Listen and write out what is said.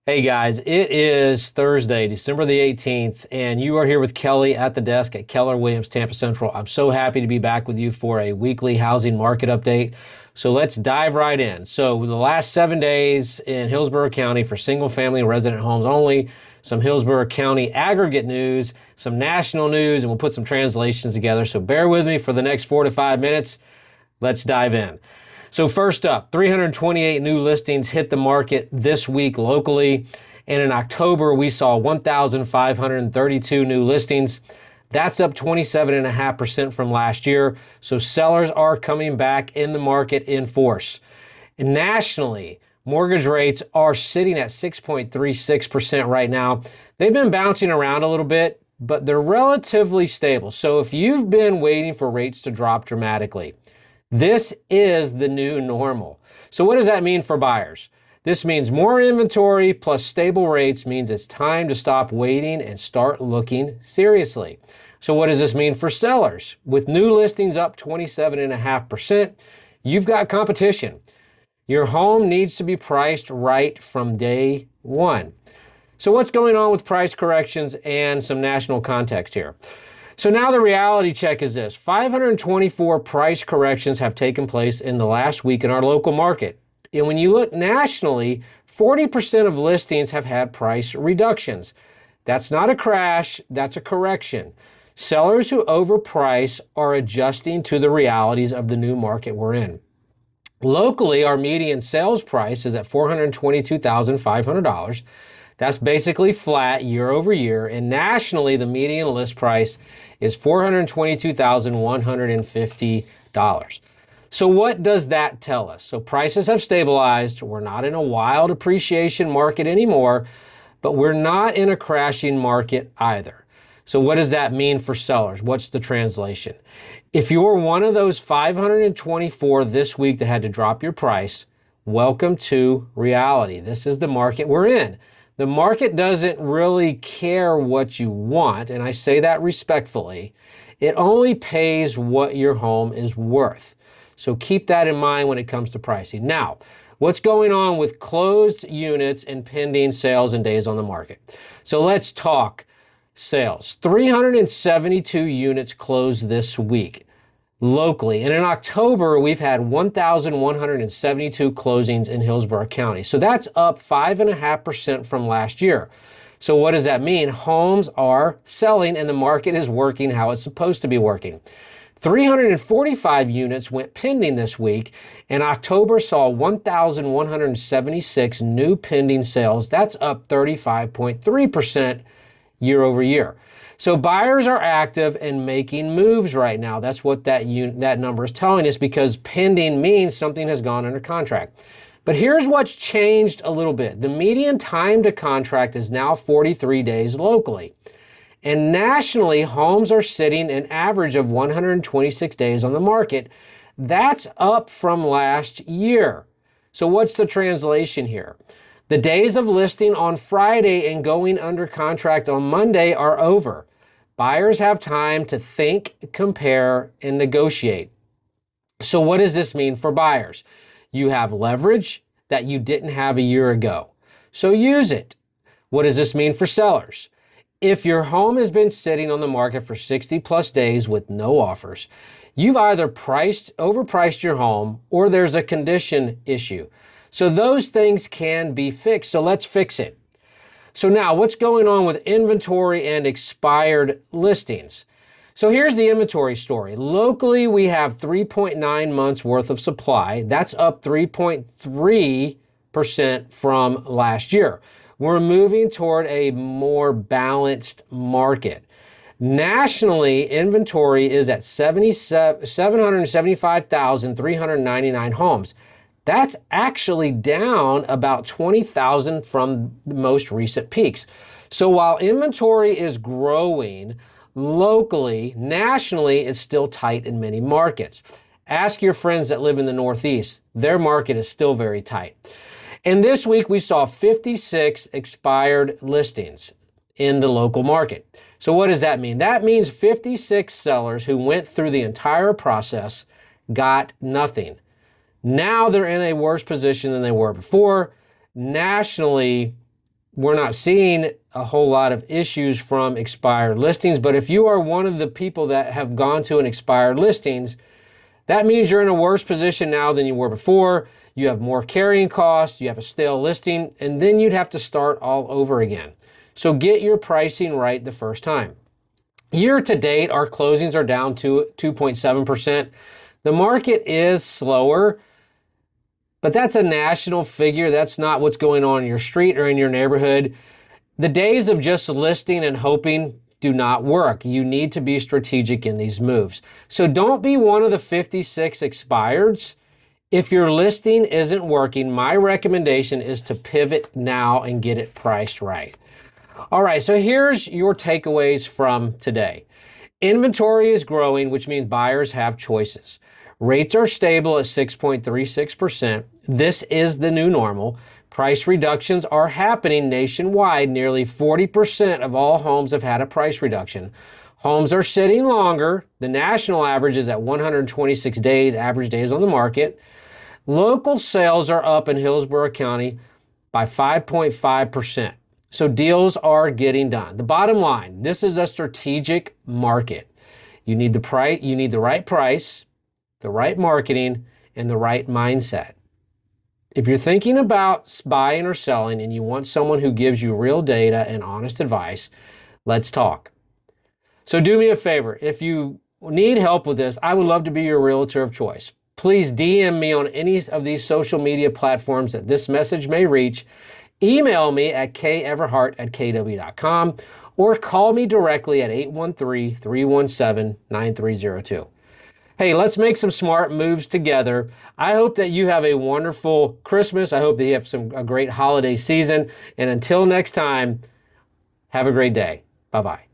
Hey guys, it is Thursday, December the 18th, and you are here with Kelly at the desk at Keller Williams Tampa Central. I'm so happy to be back with you for a weekly housing market update. So let's dive right in. So the last 7 days in Hillsborough County for single family resident homes only, some Hillsborough County aggregate news, some national news, and we'll put some translations together. So bear with me for the next 4 to 5 minutes. Let's dive in. So first up, 328 new listings hit the market this week locally. And in October, we saw 1,532 new listings. That's up 27.5% from last year. So sellers are coming back in the market in force. And nationally, mortgage rates are sitting at 6.36% right now. They've been bouncing around a little bit, but they're relatively stable. So if you've been waiting for rates to drop dramatically, this is the new normal. So what does that mean for buyers? This means more inventory plus stable rates means it's time to stop waiting and start looking seriously. So what does this mean for sellers? With new listings up 27.5%, you've got competition. Your home needs to be priced right from day one. So what's going on with price corrections and some national context here? So now the reality check is this: 524 price corrections have taken place in the last week in our local market. And when you look nationally, 40% of listings have had price reductions. That's not a crash, that's a correction. Sellers who overprice are adjusting to the realities of the new market we're in. Locally, our median sales price is at $422,500. That's basically flat year over year. And nationally, the median list price is $422,150. So what does that tell us? So prices have stabilized. We're not in a wild appreciation market anymore, but we're not in a crashing market either. So what does that mean for sellers? What's the translation? If you're one of those 524 this week that had to drop your price, welcome to reality. This is the market we're in. The market doesn't really care what you want, and I say that respectfully. It only pays what your home is worth. So keep that in mind when it comes to pricing. Now, what's going on with closed units and pending sales and days on the market? So let's talk sales. 372 units closed this week locally. And in October, we've had 1,172 closings in Hillsborough County. So that's up 5.5% from last year. So what does that mean? Homes are selling and the market is working how it's supposed to be working. 345 units went pending this week, and October saw 1,176 new pending sales. That's up 35.3% year over year. So buyers are active and making moves right now. That's what that number is telling us, because pending means something has gone under contract. But here's what's changed a little bit. The median time to contract is now 43 days locally. And nationally, homes are sitting an average of 126 days on the market. That's up from last year. So what's the translation here? The days of listing on Friday and going under contract on Monday are over. Buyers have time to think, compare, and negotiate. So what does this mean for buyers? You have leverage that you didn't have a year ago. So use it. What does this mean for sellers? If your home has been sitting on the market for 60 plus days with no offers, you've either overpriced your home, or there's a condition issue. So those things can be fixed. So let's fix it. So now what's going on with inventory and expired listings? So here's the inventory story. Locally, we have 3.9 months worth of supply. That's up 3.3% from last year. We're moving toward a more balanced market. Nationally, inventory is at 775,399 homes. That's actually down about 20,000 from the most recent peaks. So while inventory is growing locally, nationally, it's still tight in many markets. Ask your friends that live in the Northeast. Their market is still very tight. And this week, we saw 56 expired listings in the local market. So what does that mean? That means 56 sellers who went through the entire process got nothing. Now they're in a worse position than they were before. Nationally, we're not seeing a whole lot of issues from expired listings. But if you are one of the people that have gone to an expired listings, that means you're in a worse position now than you were before. You have more carrying costs, you have a stale listing, and then you'd have to start all over again. So get your pricing right the first time. Year to date, our closings are down to 2.7%. The market is slower, but that's a national figure. That's not what's going on in your street or in your neighborhood. The days of just listing and hoping do not work. You need to be strategic in these moves. So don't be one of the 56 expireds. If your listing isn't working, my recommendation is to pivot now and get it priced right. All right, so here's your takeaways from today. Inventory is growing, which means buyers have choices. Rates are stable at 6.36%. This is the new normal. Price reductions are happening nationwide. Nearly 40% of all homes have had a price reduction. Homes are sitting longer. The national average is at 126 days, average days on the market. Local sales are up in Hillsborough County by 5.5%. So deals are getting done. The bottom line, this is a strategic market. You need the right price, the right marketing, and the right mindset. If you're thinking about buying or selling and you want someone who gives you real data and honest advice, let's talk. So do me a favor. If you need help with this, I would love to be your realtor of choice. Please DM me on any of these social media platforms that this message may reach. Email me at keverhart@kw.com or call me directly at 813-317-9302. Hey, let's make some smart moves together. I hope that you have a wonderful Christmas. I hope that you have a great holiday season. And until next time, have a great day. Bye-bye.